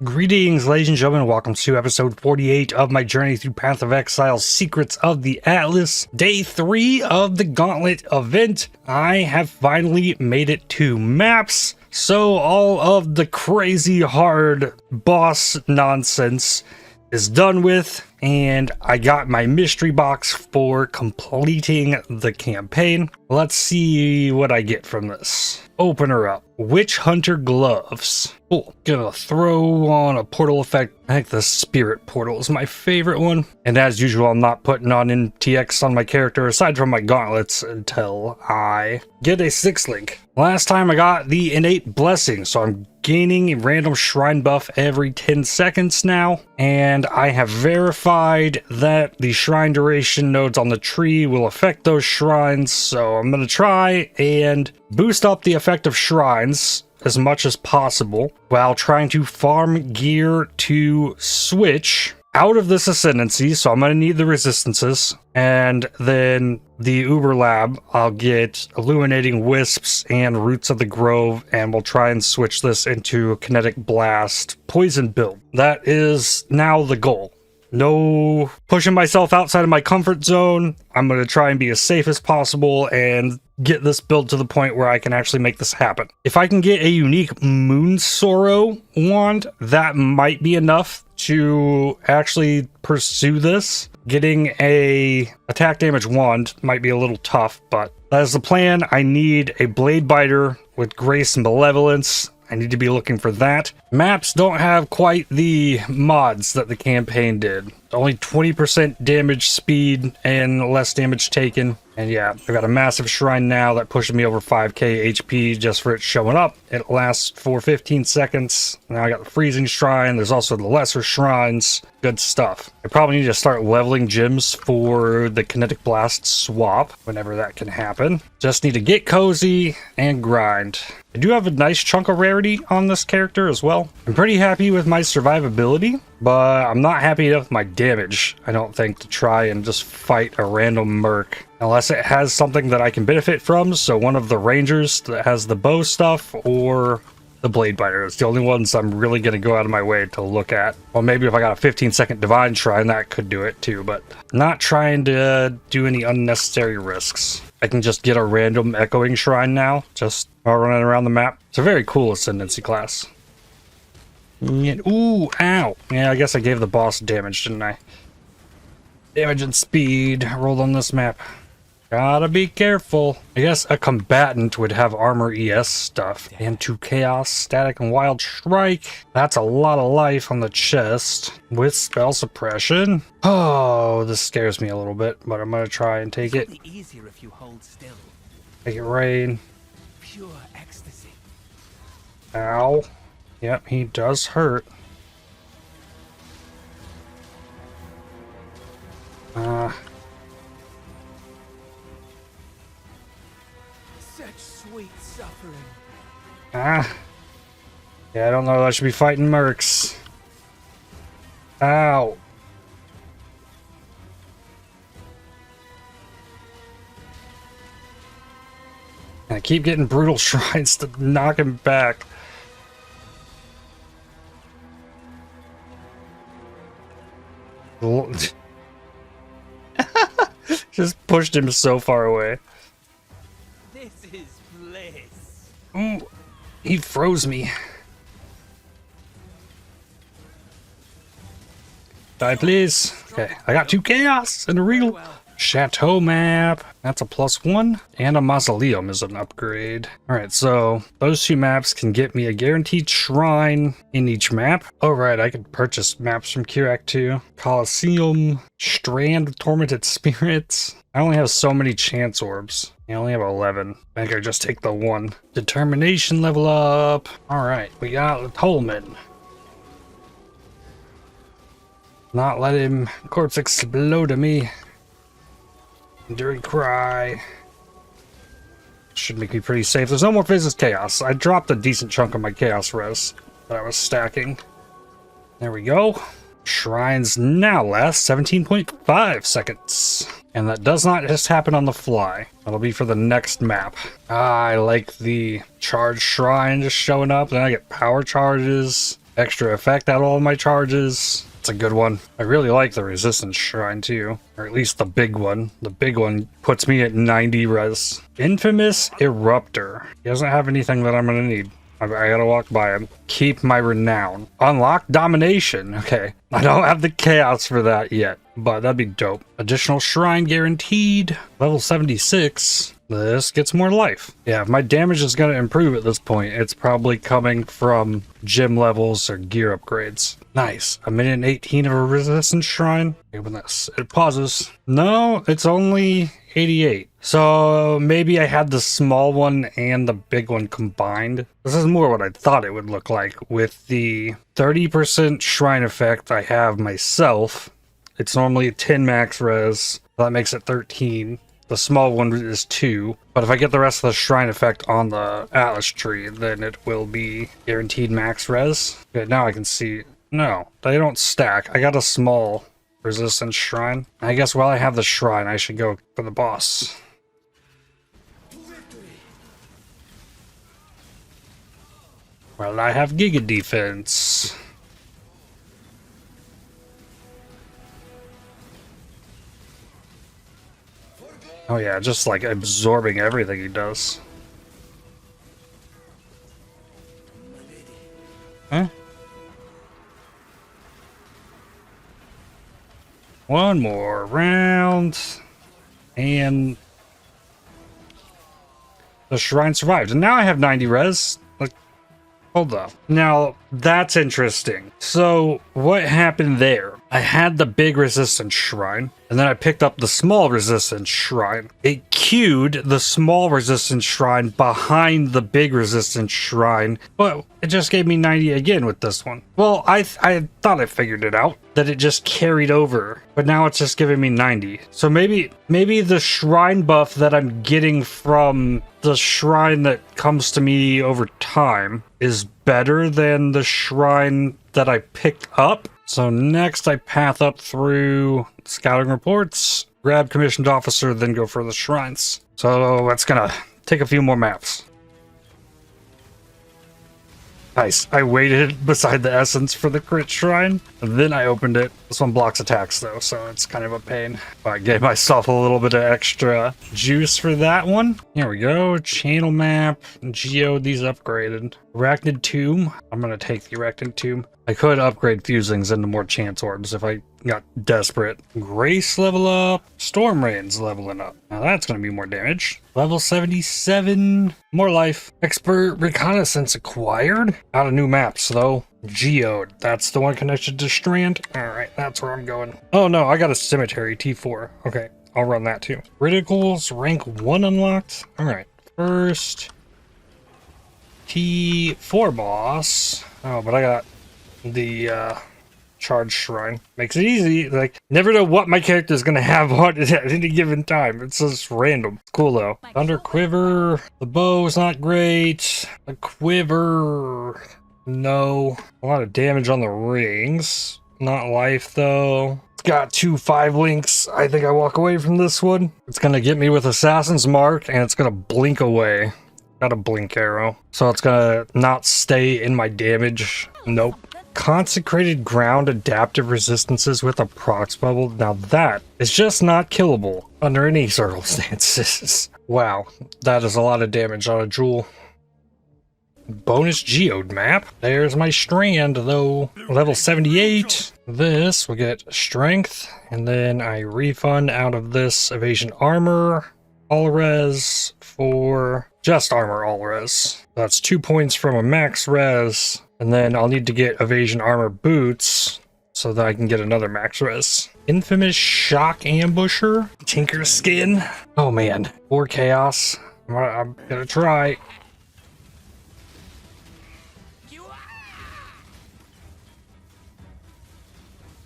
Greetings, ladies and gentlemen. Welcome to episode 48 of my journey through Path of Exile, Secrets of the Atlas, day 3 of the Gauntlet event. I have finally made it to maps, so all of the crazy hard boss nonsense is done with, and I got my mystery box for completing the campaign. Let's see what I get from this. Open her up. Witch Hunter gloves. Cool. Gonna throw on a portal effect. I think the spirit portal is my favorite one. And as usual, I'm not putting on NTX on my character aside from my gauntlets until I get a 6 link. Last time I got the innate blessing, so I'm gaining a random shrine buff every 10 seconds now. And I have verified that the shrine duration nodes on the tree will affect those shrines. So I'm gonna try and boost up the effect of shrines as much as possible while trying to farm gear to switch out of this ascendancy. So I'm going to need the resistances, and then the Uber Lab, I'll get illuminating wisps and roots of the grove, and we'll try and switch this into a kinetic blast poison build. That is now the goal. No pushing myself outside of my comfort zone. I'm going to try and be as safe as possible and get this build to the point where I can actually make this happen. If I can get a unique Moon Sorrow wand, that might be enough to actually pursue this. Getting a attack damage wand might be a little tough, but that is the plan. I need a Blade Biter with Grace and Malevolence. I need to be looking for that. Maps don't have quite the mods that the campaign did. Only 20% damage speed and less damage taken. And yeah, I've got a massive shrine now that pushes me over 5k HP just for it showing up. It lasts for 15 seconds. Now I got the freezing shrine. There's also the lesser shrines. Good stuff. I probably need to start leveling gems for the kinetic blast swap whenever that can happen. Just need to get cozy and grind. I do have a nice chunk of rarity on this character as well. I'm pretty happy with my survivability, but I'm not happy with my damage, I don't think, to try and just fight a random merc. Unless it has something that I can benefit from, so one of the rangers that has the bow stuff, or the Blade Biter. It's the only ones I'm really going to go out of my way to look at. Well, maybe if I got a 15-second Divine Shrine, that could do it too, but not trying to do any unnecessary risks. I can just get a random Echoing Shrine now, just while running around the map. It's a very cool Ascendancy class. Ooh, ow. Yeah, I guess I gave the boss damage, didn't I? Damage and speed rolled on this map. Gotta be careful. I guess a combatant would have armor ES stuff. And 2 chaos, static, and wild strike. That's a lot of life on the chest with spell suppression. Oh, this scares me a little bit, but I'm gonna try and take it. Easier if you hold still. Make it rain. Pure ecstasy. Ow. Yep, he does hurt. Such sweet suffering. Yeah, I don't know that I should be fighting mercs. Ow. I keep getting brutal shrines to knock him back. Just pushed him so far away. This is bliss. Ooh, he froze me. Die, please. Okay, I got 2 chaos and a real chateau map. That's a +1, and a mausoleum is an upgrade. Alright, so those 2 maps can get me a guaranteed shrine in each map. Oh right, I could purchase maps from Kirak too. Colosseum, Strand of Tormented Spirits. I only have so many chance orbs. I only have 11. I think I just take the 1. Determination level up. Alright, we got Tolman. Not let him corpse explode at me. Enduring Cry. Should make me pretty safe. There's no more Physics Chaos. I dropped a decent chunk of my Chaos Res that I was stacking. There we go. Shrines now last 17.5 seconds. And that does not just happen on the fly. That'll be for the next map. I like the charge shrine just showing up. Then I get power charges. extra effect out of all my charges. It's a good one. I really like the resistance shrine too, or at least the big one. The big one puts me at 90 res. Infamous Eruptor. He doesn't have anything that I'm gonna need. I gotta walk by him. Keep my renown. Unlock domination. Okay. I don't have the chaos for that yet, but that'd be dope. Additional shrine guaranteed. Level 76. This gets more life. Yeah, if my damage is gonna improve at this point, it's probably coming from gym levels or gear upgrades. Nice. A minute and 18 of a resistance shrine. Open this. It pauses. No, it's only 88. So maybe I had the small one and the big one combined. This is more what I thought it would look like. With the 30% shrine effect I have myself, it's normally 10 max res. That makes it 13. The small one is 2. But if I get the rest of the shrine effect on the Atlas tree, then it will be guaranteed max res. Okay, now I can see. No, they don't stack. I got a small resistance shrine. I guess while I have the shrine, I should go for the boss. Well, I have Giga Defense. Oh yeah, just like absorbing everything he does. Huh? One more round. And the shrine survived. And now I have 90 res. Like, hold up. Now, that's interesting. So, what happened there? I had the big resistance shrine, and then I picked up the small resistance shrine. It queued the small resistance shrine behind the big resistance shrine, but it just gave me 90 again with this one. Well, I thought I figured it out, that it just carried over, but now it's just giving me 90. So maybe the shrine buff that I'm getting from the shrine that comes to me over time is better than the shrine that I picked up. So next I path up through scouting reports, grab commissioned officer, then go for the shrines. So that's gonna take a few more maps. Nice. I waited beside the essence for the crit shrine, and then I opened it. This one blocks attacks though, so it's kind of a pain. But I gave myself a little bit of extra juice for that one. Here we go. Channel map. Geo, these upgraded. Arachnid Tomb. I'm gonna take the Arachnid Tomb. I could upgrade fusings into more chance orbs if I got desperate. Grace level up. Storm Rain's leveling up. Now that's going to be more damage. Level 77. More life. Expert Reconnaissance acquired. Out of new maps though. Geode. That's the one connected to Strand. Alright, that's where I'm going. Oh no, I got a Cemetery T4. Okay, I'll run that too. Criticals rank 1 unlocked. Alright, first T4 boss. Oh, but I got the charge shrine. Makes it easy. Like, never know what my character is gonna have on it at any given time. It's just random. Cool though. Thunder quiver. The bow is not great. The quiver, no. A lot of damage on the rings. Not life though. It's got 2 5 links. I think I walk away from this one. It's gonna get me with Assassin's Mark, and it's gonna blink away. Got a blink arrow. So it's gonna not stay in my damage. Nope. Consecrated ground adaptive resistances with a prox bubble. Now that is just not killable under any circumstances. Wow, that is a lot of damage on a jewel. Bonus geode map. There's my strand though. Level 78. This will get strength, and then I refund out of this evasion armor all res for just armor all res. That's 2 points from a max res. And then I'll need to get evasion armor boots so that I can get another max res. Infamous shock ambusher. Tinker skin. Oh man. 4 chaos. I'm gonna try.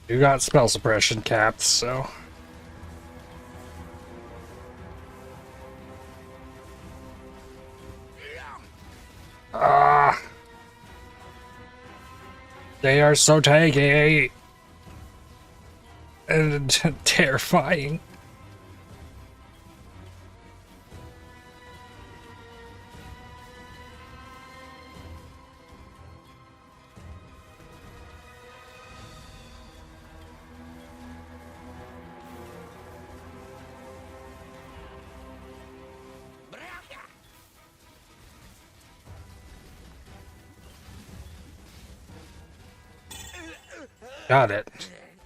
You got spell suppression capped, so. Ah. They are so tanky and terrifying. Got it.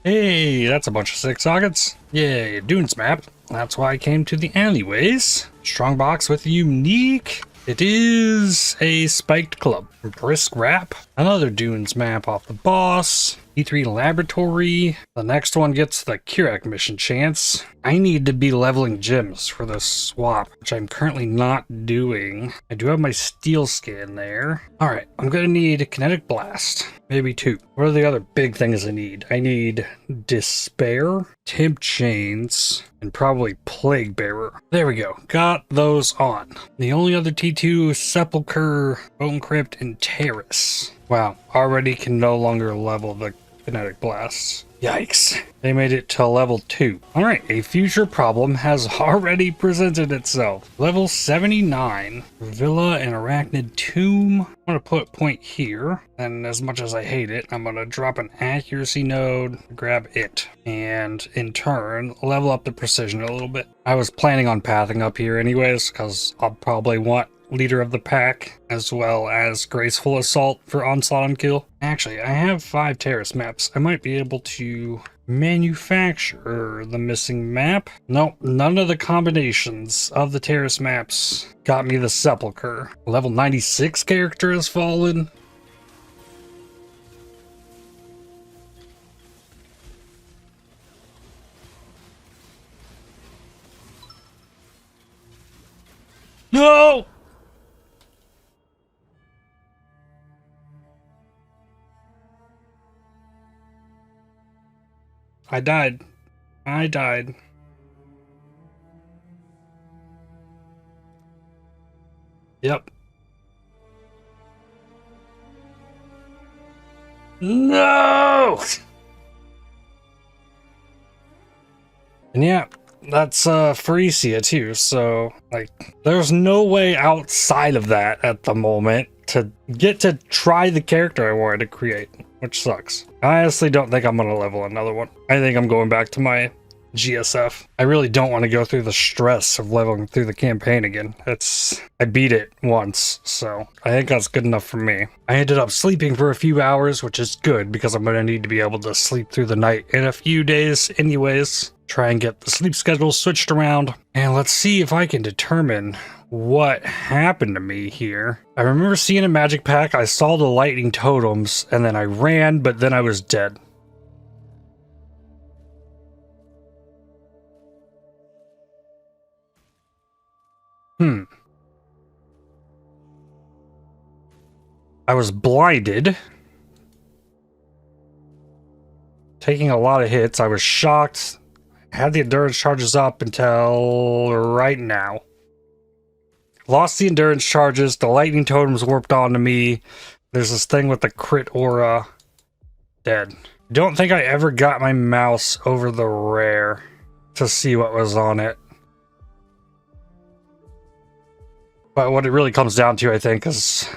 Hey, that's a bunch of 6 sockets. Yay, Dunes map. That's why I came to the alleyways. Strong box with unique. It is a spiked club. Brisk wrap. Another Dunes map off the boss. E3 laboratory. The next one gets the Kirak mission chance. I need to be leveling gems for this swap, which I'm currently not doing. I do have my steel skin there. All right, I'm gonna need kinetic blast, maybe 2. What are the other big things I need? I need despair, temp chains, and probably plague bearer. There we go, got those on. The only other T2 is sepulcher, bone crypt, and terrace. Wow, already can no longer level the kinetic blasts. Yikes. They made it to level 2. Alright, a future problem has already presented itself. Level 79. Villa and Arachnid Tomb. I'm going to put point here. And as much as I hate it, I'm going to drop an accuracy node, grab it, and in turn, level up the precision a little bit. I was planning on pathing up here anyways, because I'll probably want leader of the pack, as well as graceful assault for onslaught and kill. Actually, I have 5 terrace maps. I might be able to manufacture the missing map. Nope, none of the combinations of the terrace maps got me the sepulcher. Level 96 character has fallen. No! I died. I died. Yep. No! And yeah, that's Pharesia too, so like there's no way outside of that at the moment to get to try the character I wanted to create, which sucks. I honestly don't think I'm gonna level another one. I think I'm going back to my GSF. I really don't want to go through the stress of leveling through the campaign again. I beat it once, so I think that's good enough for me. I ended up sleeping for a few hours, which is good because I'm gonna need to be able to sleep through the night in a few days anyways. Try and get the sleep schedule switched around. And let's see if I can determine what happened to me here. I remember seeing a magic pack, I saw the lightning totems, and then I ran, but then I was dead. I was blinded. Taking a lot of hits. I was shocked. Had the endurance charges up until right now. Lost the endurance charges. The lightning totems warped onto me. There's this thing with the crit aura. Dead. Don't think I ever got my mouse over the rare to see what was on it. But what it really comes down to, I think, is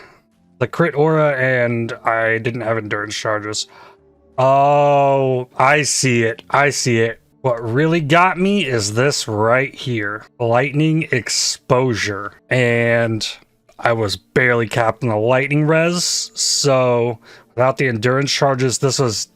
the crit aura, and I didn't have endurance charges. Oh, I see it. I see it. What really got me is this right here. Lightning exposure. And I was barely capped in the lightning res, so without the endurance charges, this was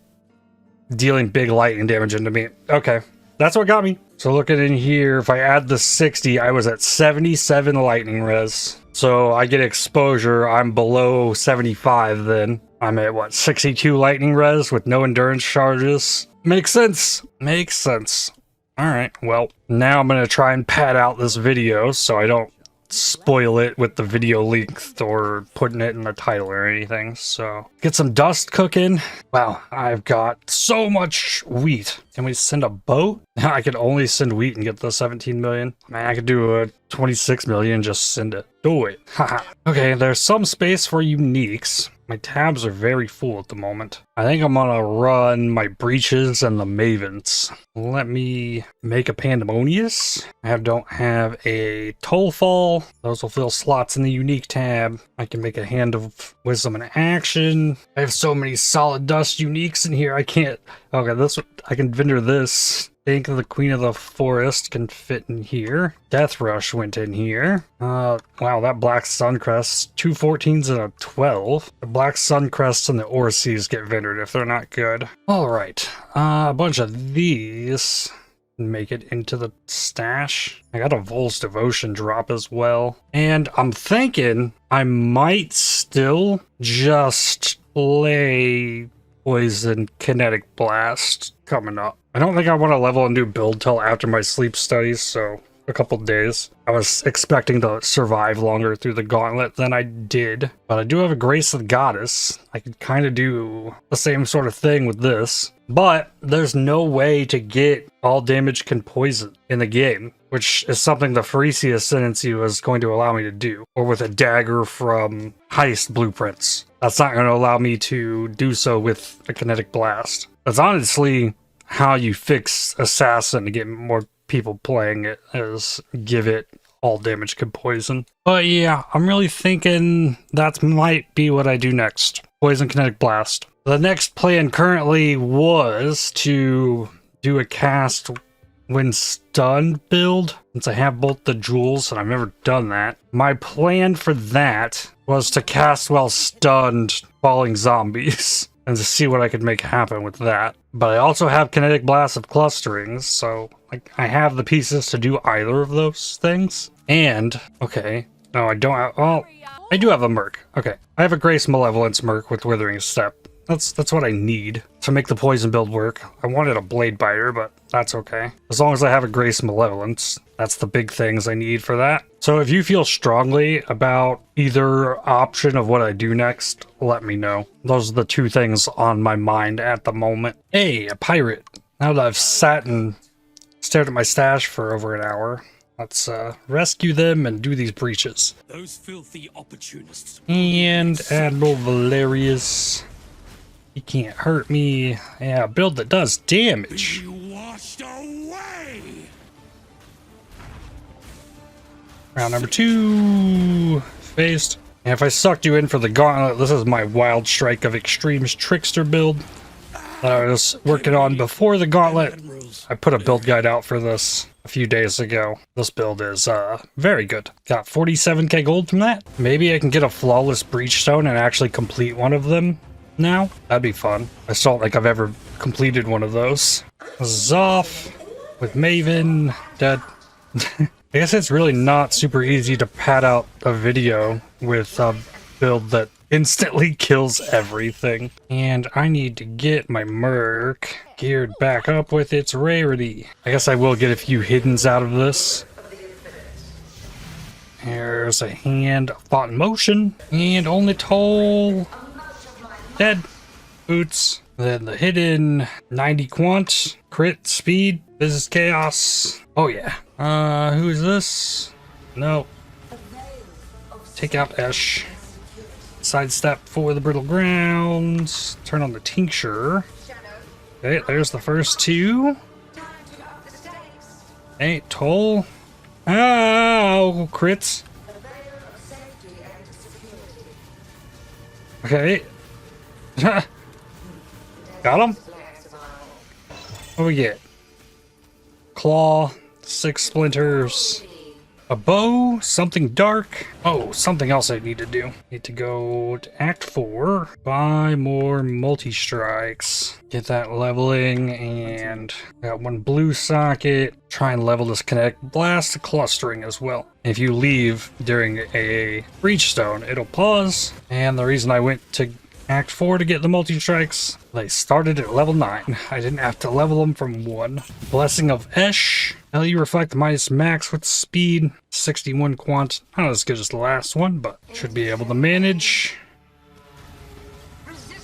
dealing big lightning damage into me. Okay, that's what got me. So looking in here, if I add the 60, I was at 77 lightning res. So I get exposure, I'm below 75 then. I'm at what, 62 lightning res with no endurance charges? Makes sense. Makes sense. Alright, well, now I'm gonna try and pad out this video so I don't spoil it with the video length or putting it in the title or anything. So get some dust cooking. Wow, I've got so much wheat. Can we send a boat? I could only send wheat and get the 17 million. Man, I could do a 26 million and just send it. Do it. Haha. Okay, there's some space for uniques. My tabs are very full at the moment. I think I'm gonna run my breaches and the mavens. Let me make a pandemonious. I don't have a tollfall. Those will fill slots in the unique tab. I can make a hand of wisdom and action. I have so many solid dust uniques in here. I can't. Okay, this I can vendor this. think the Queen of the Forest can fit in here. Death Rush went in here. Wow, that Black Suncrest. 2 14s and a 12. The Black Suncrests and the Orseas get vindered if they're not good. Alright, a bunch of these make it into the stash. I got a Vol's Devotion drop as well. And I'm thinking I might still just play Poison Kinetic Blast coming up. I don't think I want to level a new build till after my sleep studies, so a couple days. I was expecting to survive longer through the Gauntlet than I did, but I do have a Grace of the Goddess. I could kind of do the same sort of thing with this, but there's no way to get all damage can poison in the game, which is something the Pharesia Ascendancy was going to allow me to do, or with a dagger from Heist Blueprints. That's not going to allow me to do so with a Kinetic Blast. That's honestly how you fix Assassin to get more people playing it, is give it all damage can poison. But yeah, I'm really thinking that might be what I do next. Poison Kinetic Blast. The next plan currently was to do a cast when stunned build, since I have both the jewels and I've never done that. My plan for that was to cast while stunned falling zombies and to see what I could make happen with that. But I also have Kinetic Blast of Clusterings, so like I have the pieces to do either of those things. And, okay, no, I don't have, well, I do have a Merc. Okay, I have a Grace Malevolence Merc with Withering Step. That's what I need to make the poison build work. I wanted a Blade Biter, but that's okay. As long as I have a Grace Malevolence, that's the big things I need for that. So if you feel strongly about either option of what I do next, let me know. Those are the two things on my mind at the moment. Hey, a pirate. Now that I've sat and stared at my stash for over an hour, let's rescue them and do these breaches. Those filthy opportunists. And Admiral Valerius. He can't hurt me. Yeah, a build that does damage. You washed away. Round number 2. Faced. And if I sucked you in for the Gauntlet, this is my Wild Strike of Extremes Trickster build that I was working on before the Gauntlet. I put a build guide out for this a few days ago. This build is very good. Got 47k gold from that. Maybe I can get a Flawless Breachstone and actually complete one of them now. That'd be fun. I still don't think I've ever completed one of those. Zoff with Maven dead. I guess it's really not super easy to pad out a video with a build that instantly kills everything. And I need to get my Merc geared back up with its rarity. I guess I will get a few hiddens out of this. There's a hand fought in motion. And only toll. Dead. Boots. Then the hidden 90 quant. Crit speed. This is chaos. Oh yeah. Who is this? No. Take out Esh. Sidestep for the brittle grounds. Turn on the tincture. Okay, there's the first two. Hey, toll. Ow, crits. Okay. Got him. What do we get? Claw, 6 splinters, a bow, something dark. Oh, something else I need to do. Need to go to Act 4, buy more multi-strikes, get that leveling, and got 1 blue socket. Try and level this Kinetic Blast to Clustering as well. If you leave during a Breachstone, it'll pause. And the reason I went to Act 4 to get the multi-strikes, they started at level 9. I didn't have to level them from 1. Blessing of Esh. You reflect minus max with speed. 61 quant. Not as good as the last one, but should be able to manage.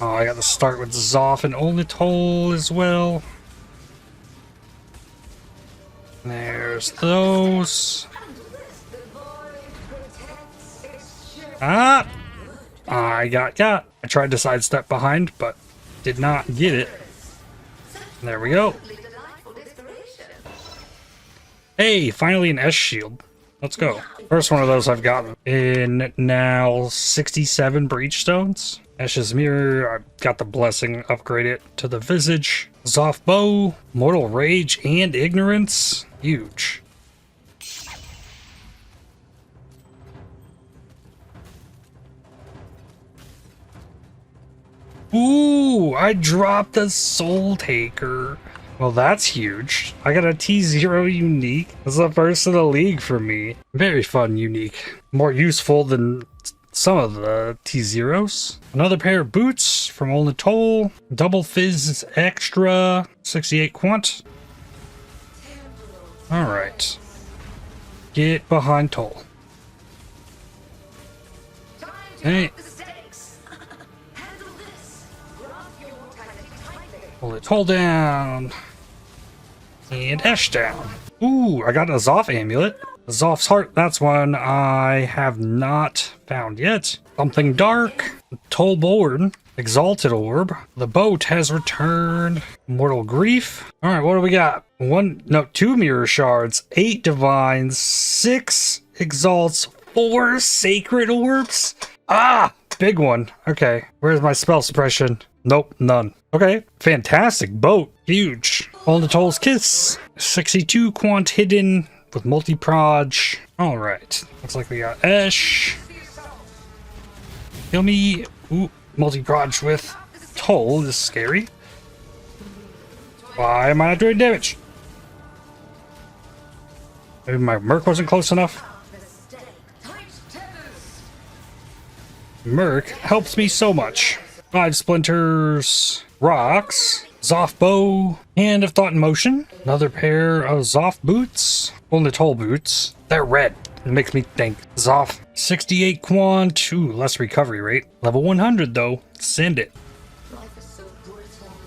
Oh, I got to start with Zoff and Onitol as well. There's those. Ah! I got. I tried to sidestep behind, but did not get it. There we go. Hey, finally an S shield. Let's go. First one of those I've gotten in now 67 Breachstones. Esh's Mirror, I got the Blessing, upgrade it to the Visage. Zoff Bow, Mortal Rage, and Ignorance. Huge. Ooh, I dropped a Soul Taker. Well, that's huge. I got a T0 unique. This is the first in the league for me. Very fun unique. More useful than some of the T0s. Another pair of boots from Only Toll. Double Fizz Extra. 68 quant. Alright. Get behind Toll. Hey. Hold it, hold down. And Esh down. Ooh, I got a Zoff amulet. Zoff's heart, that's one I have not found yet. Something dark. Tollborn. Exalted orb. The boat has returned. Mortal grief. Alright, what do we got? 2 mirror shards, 8 divines, 6 exalts, 4 sacred orbs. Ah! Big one. Okay, where's my spell suppression? Nope, none. Okay, fantastic boat. Huge. Only Toll's Kiss. 62 quant hidden with multi-proj. Alright, looks like we got Esh. Kill me. Ooh, multi-proj with Toll is scary. Why am I not doing damage? Maybe my Merc wasn't close enough. Merc helps me so much. 5 splinters, rocks, Zoff Bow, Hand of Thought in Motion, another pair of Zoff boots, Only Toll boots. They're red. It makes me think. Zoff, 68 quant, ooh, less recovery rate. Level 100 though, send it.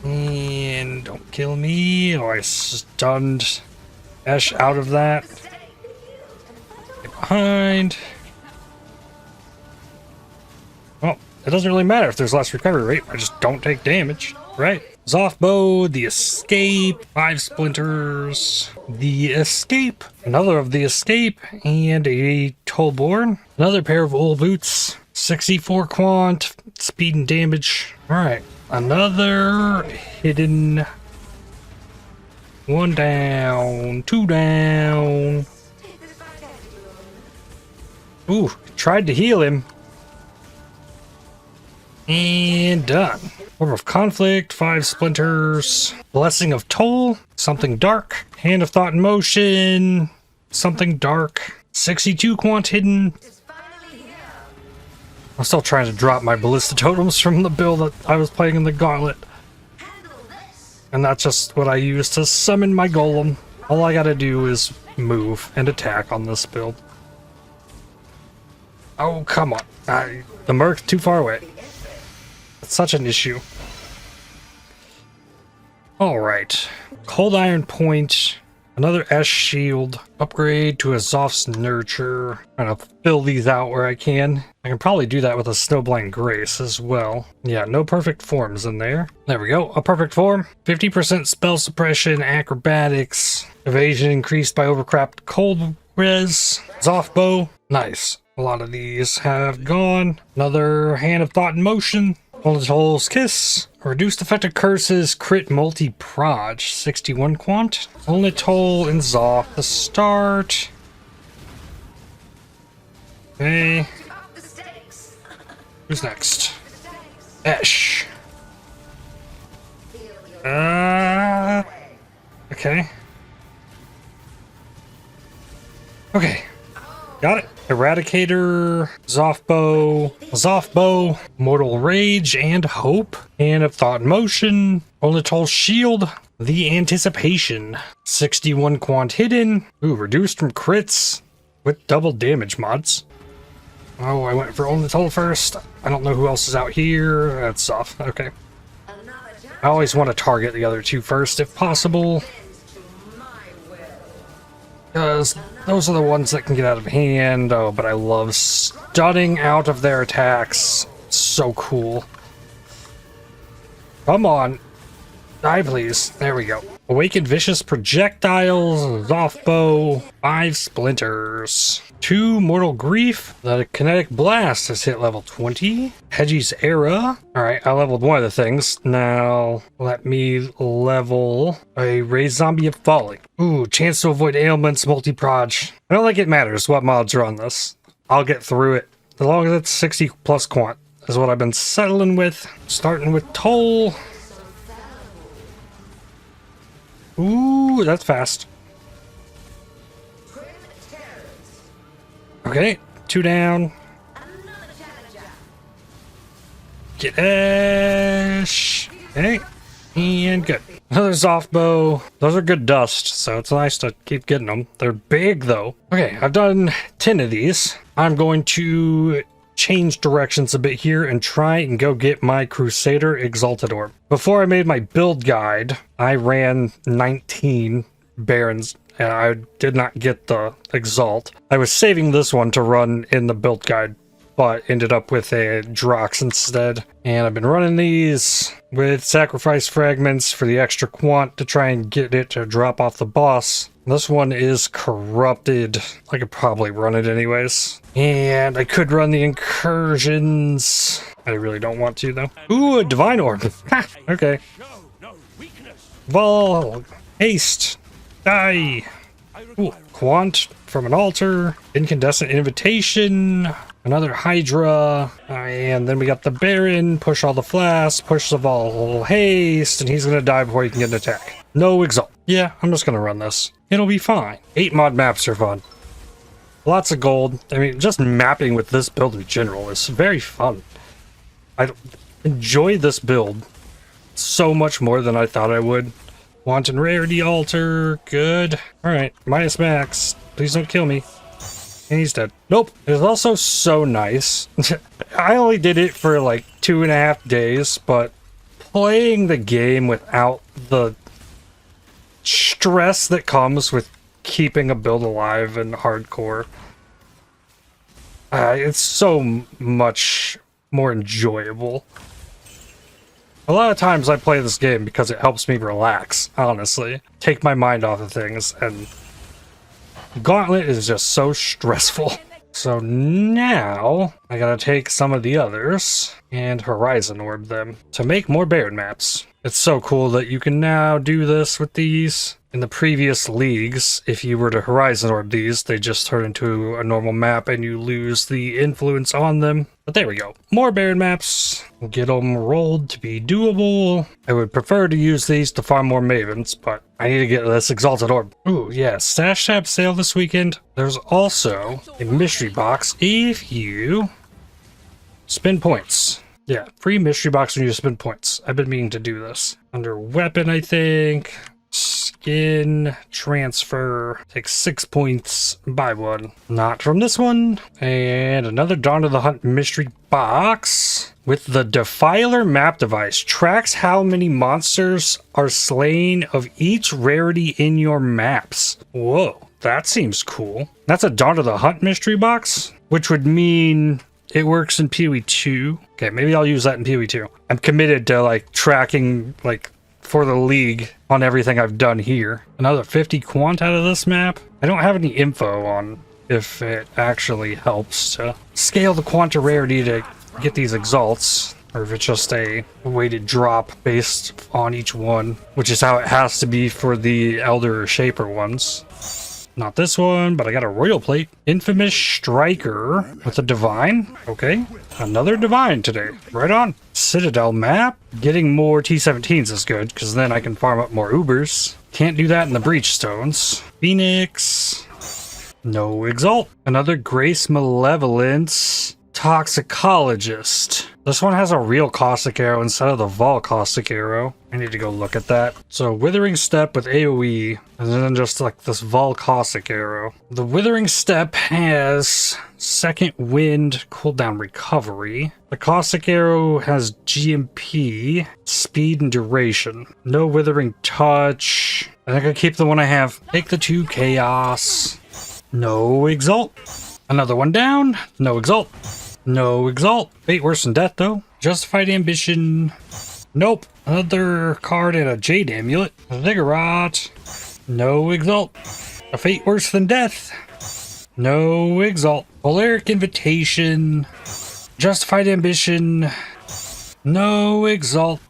And don't kill me. Oh, I stunned Esh out of that. Get behind. Well, it doesn't really matter if there's less recovery rate. I just don't take damage, right? Zoff Bow, the escape, 5 splinters, the escape, another of the escape, and a Tollborn. Another pair of old boots, 64 quant, speed and damage. Alright, another hidden. 1 down, 2 down. Ooh, tried to heal him. And done. Orb of Conflict, 5 splinters, Blessing of Toll, something dark, Hand of Thought in Motion, something dark, 62 quant hidden. I'm still trying to drop my ballista totems from the build that I was playing in the Gauntlet. And that's just what I use to summon my golem. All I gotta do is move and attack on this build. Oh, come on. The Merc's too far away. It's such an issue. Alright. Cold Iron Point. Another S shield. Upgrade to a Zoff's Nurture. I'm gonna fill these out where I can. I can probably do that with a Snowblind Grace as well. Yeah, no perfect forms in there. There we go. A perfect form. 50% spell suppression, acrobatics, evasion increased by overcrapped cold res. Zoff Bow. Nice. A lot of these have gone. Another Hand of Thought in Motion. Only Toll's Kiss. Reduced effective curses, crit multi-proj, 61 quant. Only Toll and Zoff to start. Okay. Who's next? Esh. Okay. Okay. Got it. Eradicator, Zoff Bow, Mortal Rage and Hope, Hand of Thought in Motion, Only Toll Shield, The Anticipation, 61 quant hidden, ooh, reduced from crits with double damage mods. Oh, I went for Only Toll first. I don't know who else is out here. That's Zoff, okay. I always want to target the other two first if possible, because those are the ones that can get out of hand. Oh, but I love stunning out of their attacks. So cool. Come on. Die, please. There we go. Awakened Vicious Projectiles, Zoff Bow, 5 Splinters, 2 Mortal Grief. The Kinetic Blast has hit level 20. Hedgie's Era. Alright, I leveled one of the things. Now, let me level a Raised Zombie of Falling. Ooh, chance to avoid ailments, multi-proj. I don't think it matters what mods are on this. I'll get through it. As long as it's 60 plus quant is what I've been settling with. Starting with Toll. Ooh, that's fast. Okay, 2 down. Get Ash. Okay, and good. Another Zoff Bow. Those are good dust, so it's nice to keep getting them. They're big, though. Okay, I've done 10 of these. I'm going to change directions a bit here and try and go get my Crusader Exalted Orb. Before I made my build guide, I ran 19 Barons and I did not get the Exalt. I was saving this one to run in the build guide, but ended up with a Drox instead. And I've been running these with sacrifice fragments for the extra quant to try and get it to drop off the boss. This one is corrupted. I could probably run it anyways. And I could run the incursions. I really don't want to though. Ooh, a divine orb. Ha, okay. Vol, haste, die. Ooh, quant from an altar. Incandescent invitation. Another Hydra. And then we got the Baron. Push all the flasks. Push the Vol haste. And he's gonna die before he can get an attack. No exalt. Yeah, I'm just gonna run this. It'll be fine. 8 mod maps are fun. Lots of gold. I mean, just mapping with this build in general is very fun. I enjoy this build so much more than I thought I would. Wanton Rarity Altar. Good. Alright, minus max. Please don't kill me. And he's dead. Nope. It was also so nice. I only did it for like 2.5 days, but playing the game without the stress that comes with keeping a build alive in hardcore, it's so much more enjoyable. A lot of times I play this game because it helps me relax, honestly. Take my mind off of things, and Gauntlet is just so stressful. So now I gotta take some of the others and Horizon Orb them to make more Baron maps. It's so cool that you can now do this with these. In the previous leagues, if you were to Horizon Orb these, they just turn into a normal map and you lose the influence on them. But there we go. More Baron maps. Get them rolled to be doable. I would prefer to use these to farm more Mavens, but I need to get this Exalted Orb. Ooh, yeah, Stash Tab sale this weekend. There's also a mystery box if you spend points. Yeah, free mystery box when you spend points. I've been meaning to do this. Under weapon, I think. Skin, transfer, take 6 points, buy one. Not from this one. And another Dawn of the Hunt mystery box with the Defiler map device. Tracks how many monsters are slain of each rarity in your maps. Whoa, that seems cool. That's a Dawn of the Hunt mystery box, which would mean it works in PoE 2. Okay, maybe I'll use that in PoE 2. I'm committed to like tracking like for the league on everything I've done here. Another 50 quant out of this map. I don't have any info on if it actually helps to scale the quanta rarity to get these exalts, or if it's just a weighted drop based on each one, which is how it has to be for the Elder or Shaper ones. Not this one, but I got a Royal Plate. Infamous Striker with a Divine. Okay, another Divine today. Right on. Citadel map. Getting more T17s is good, because then I can farm up more Ubers. Can't do that in the Breachstones. Phoenix. No Exalt. Another Grace Malevolence. Toxicologist. This one has a real caustic arrow instead of the Vol caustic arrow. I need to go look at that. So Withering Step with AoE, and then just like this Vol caustic arrow. The Withering Step has second wind cooldown recovery. The caustic arrow has GMP, speed and duration. No Withering Touch. I think I keep the one I have. Take the 2 chaos. No Exalt. Another one down. No Exalt. No Exalt. Fate worse than death, though. Justified ambition. Nope. Another card and a Jade Amulet. A Vigorot. No Exalt. A Fate Worse Than Death. No Exalt. Polaric Invitation. Justified Ambition. No Exalt.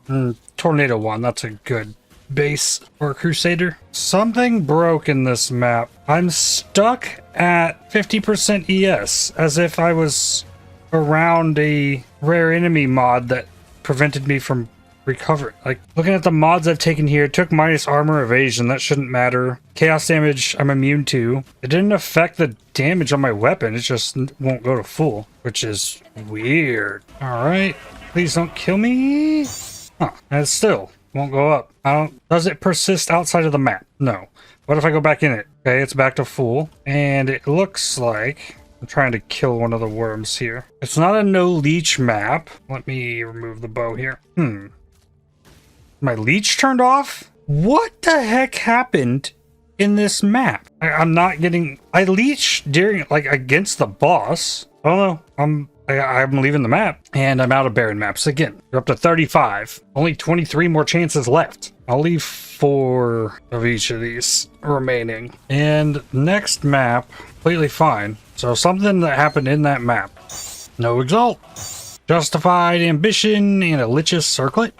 Tornado 1, that's a good base for a Crusader. Something broke in this map. I'm stuck at 50% ES, as if I was around a rare enemy mod that prevented me from recovering. Like, looking at the mods I've taken here, it took minus armor evasion, that shouldn't matter. Chaos damage, I'm immune to. It didn't affect the damage on my weapon, it just won't go to full, which is weird. Alright, please don't kill me. Huh, and it still won't go up. Does it persist outside of the map? No. What if I go back in it? Okay, it's back to full. And it looks like I'm trying to kill one of the worms here. It's not a no leech map. Let me remove the bow here. My leech turned off? What the heck happened in this map? I'm not getting... I leeched during, like, against the boss. I don't know. I'm leaving the map, and I'm out of Baron maps again. We're up to 35. Only 23 more chances left. I'll leave 4 of each of these remaining. And next map, completely fine. So something that happened in that map. No Exalt. Justified Ambition and a Lich's Circlet.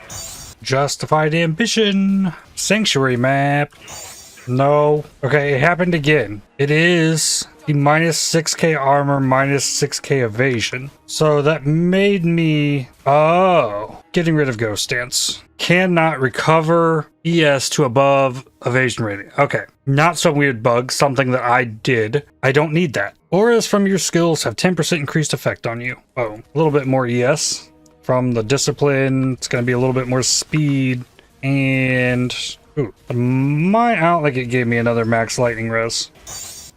Justified Ambition. Sanctuary map. No. Okay, it happened again. It is the minus 6k armor, minus 6k evasion. So that made me... Oh. Getting rid of Ghost Dance. Cannot recover ES to above evasion rating. Okay. Not some weird bug, something that I did. I don't need that. Auras from your skills have 10% increased effect on you. Oh, a little bit more ES from the discipline. It's going to be a little bit more speed. And... Ooh, my outlet it gave me another max lightning res.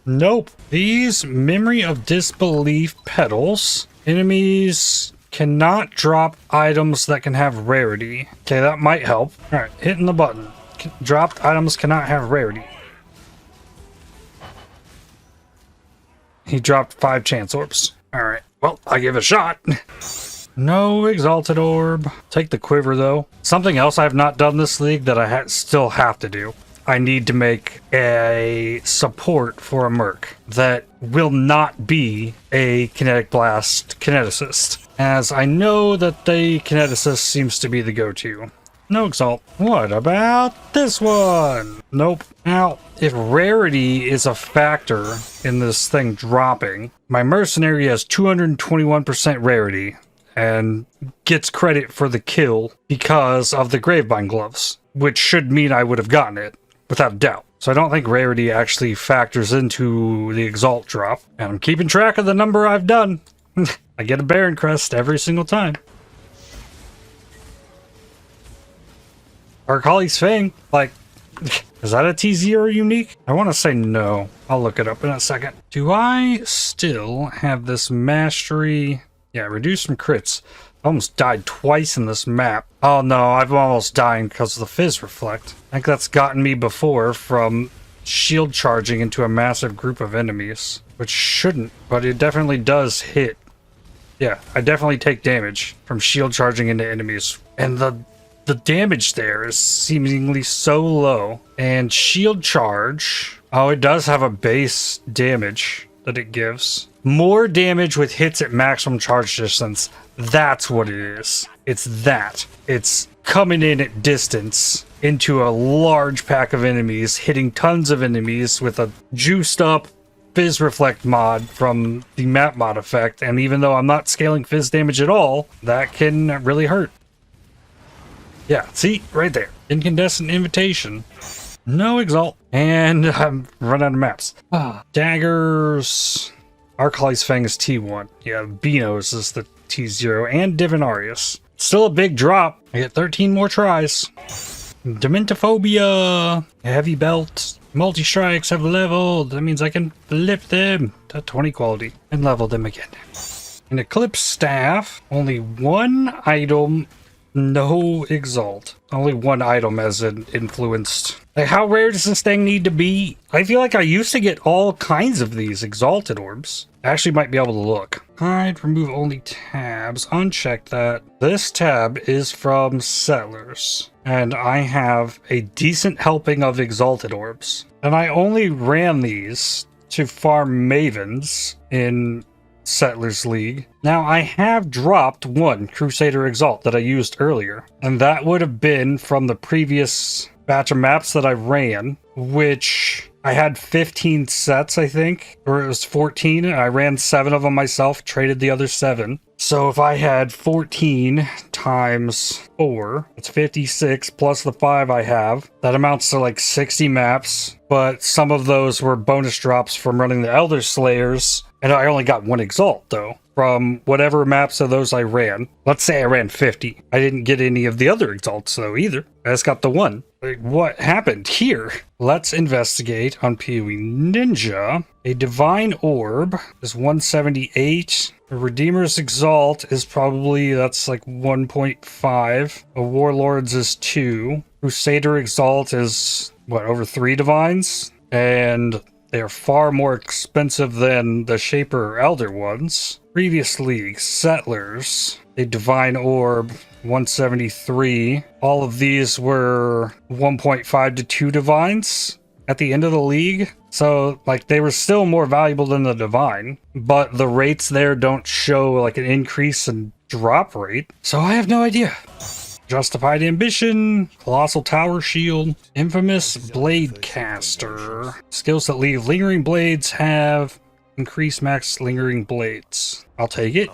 Nope. These Memory of Disbelief petals. Enemies cannot drop items that can have rarity. Okay, that might help. Alright, hitting the button. Dropped items cannot have rarity. He dropped 5 chance orbs. Alright, well, I give it a shot. No Exalted Orb. Take the Quiver, though. Something else I have not done this league that I still have to do. I need to make a support for a Merc that will not be a Kinetic Blast Kineticist, as I know that the Kineticist seems to be the go-to. No Exalt. What about this one? Nope. Now, if rarity is a factor in this thing dropping, my Mercenary has 221% rarity and gets credit for the kill because of the Gravebind gloves, which should mean I would have gotten it, without a doubt. So I don't think rarity actually factors into the Exalt drop, and I'm keeping track of the number I've done. I get a Baron Crest every single time. Arcali's Fang, like, is that a T0 unique? I want to say no. I'll look it up in a second. Do I still have this mastery? Yeah, reduce some crits. I almost died twice in this map. Oh no, I've almost died because of the Fizz Reflect. I think that's gotten me before from shield charging into a massive group of enemies, which shouldn't, but it definitely does hit. Yeah, I definitely take damage from shield charging into enemies, and the damage there is seemingly so low. And shield charge, oh, it does have a base damage that it gives. More damage with hits at maximum charge distance. That's what it is. It's that. It's coming in at distance into a large pack of enemies, hitting tons of enemies with a juiced up Fizz Reflect mod from the map mod effect. And even though I'm not scaling Fizz damage at all, that can really hurt. Yeah, see? Right there. Incandescent Invitation. No Exalt. And I'm run out of maps. Daggers. Arcali's Fang is T1. Yeah, Beano's is the T0. And Divinarius. Still a big drop. I get 13 more tries. Dementophobia. Heavy Belt. Multi-strikes have leveled. That means I can flip them to 20 quality and level them again. An Eclipse Staff. Only one item. No Exalt. Only one item as an influenced. Like, how rare does this thing need to be? I feel like I used to get all kinds of these Exalted Orbs. I actually might be able to look. Hide, remove only tabs. Uncheck that. This tab is from Settlers. And I have a decent helping of exalted orbs. And I only ran these to farm Mavens in Settlers League. Now I have dropped one Crusader Exalt that I used earlier. And that would have been from the previous batch of maps that I ran, which I had 15 sets, I think, or it was 14. I ran 7 of them myself, traded the other 7. So if I had 14 times 4, it's 56 plus the 5 I have. That amounts to like 60 maps, but some of those were bonus drops from running the Elder Slayers, and I only got 1 Exalt though. From whatever maps of those I ran. Let's say I ran 50. I didn't get any of the other Exalts though either. I just got the 1. Like, what happened here? Let's investigate on PoE Ninja. A Divine Orb is 178. A Redeemer's Exalt is probably, that's like 1.5. A Warlord's is 2. Crusader Exalt is, what, over 3 Divines? And they are far more expensive than the Shaper or Elder ones. Previous league, Settlers, a Divine Orb, 173. All of these were 1.5 to 2 Divines at the end of the league. So, like, they were still more valuable than the Divine, but the rates there don't show, like, an increase in drop rate. So I have no idea. Justified Ambition, Colossal Tower Shield, Infamous Blade Caster. Skills that leave lingering blades have increased max lingering blades. I'll take it.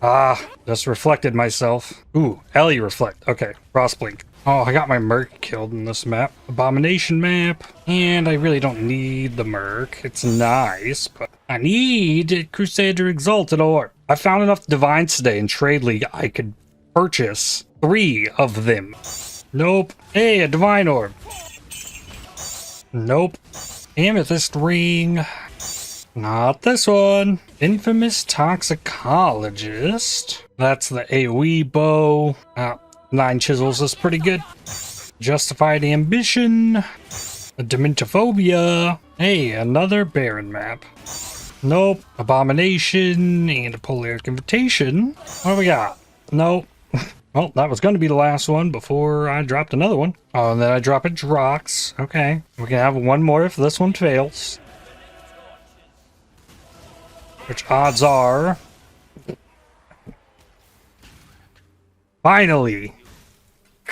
Ah, just reflected myself. Ooh, Ellie reflect. Okay, Frostblink. Oh, I got my Merc killed in this map. Abomination map. And I really don't need the Merc. It's nice, but I need Crusader Exalted Orb. I found enough Divines today in Trade League I could purchase 3 of them. Nope. Hey, a Divine Orb. Nope. Amethyst Ring. Not this one. Infamous Toxicologist. That's the AoE bow. 9 chisels is pretty good. Justified Ambition. A Dementophobia. Hey, another Baron map. Nope. Abomination and a Polaric Invitation. What do we got? Nope. Well, that was going to be the last one before I dropped another one. Oh, and then I drop a Drox. Okay. We can have one more if this one fails. Which odds are... Finally!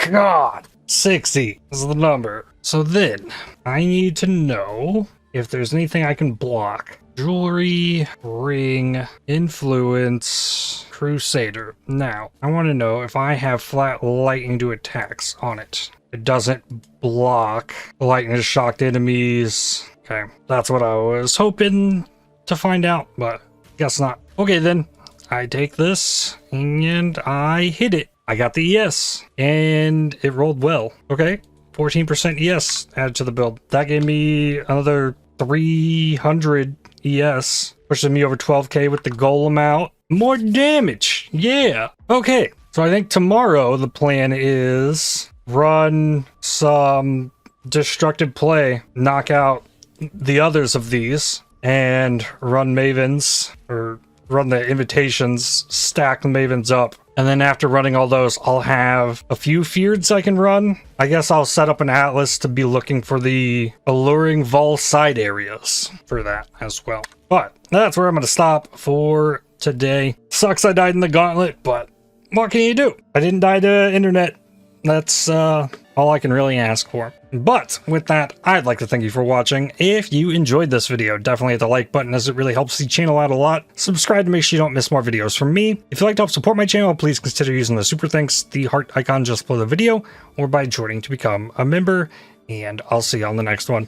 God! 60 is the number. So then, I need to know if there's anything I can block. Jewelry, ring, influence, crusader. Now, I want to know if I have flat lightning to attacks on it. It doesn't block lightning shocked enemies. Okay, that's what I was hoping to find out, but guess not. Okay then, I take this and I hit it. I got the ES and it rolled well. Okay, 14% ES added to the build. That gave me another 300 ES, pushing me over 12k with the golem out. More damage, yeah. Okay, so I think tomorrow the plan is run some destructive play, knock out the others of these, and run Mavens, or run the invitations, stack the Mavens up. And then after running all those, I'll have a few Feareds I can run. I guess I'll set up an Atlas to be looking for the alluring Vol side areas for that as well. But that's where I'm going to stop for today. Sucks I died in the Gauntlet, but what can you do? I didn't die to internet. That's all I can really ask for. But with that, I'd like to thank you for watching. If you enjoyed this video, definitely hit the like button as it really helps the channel out a lot. Subscribe to make sure you don't miss more videos from me. If you'd like to help support my channel, please consider using the super thanks, the heart icon just below the video, or by joining to become a member. And I'll see you on the next one.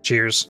Cheers.